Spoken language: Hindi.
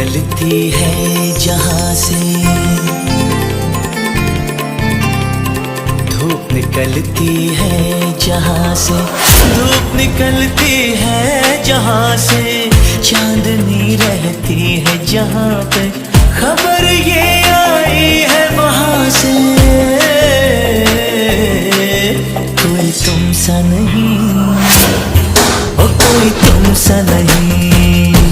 निकलती है जहां से, धूप निकलती है जहां से, धूप निकलती है जहां से, चांदनी रहती है जहां पे, खबर ये आई है वहां से। कोई तुम सा नहीं, ओ कोई तुम सा नहीं।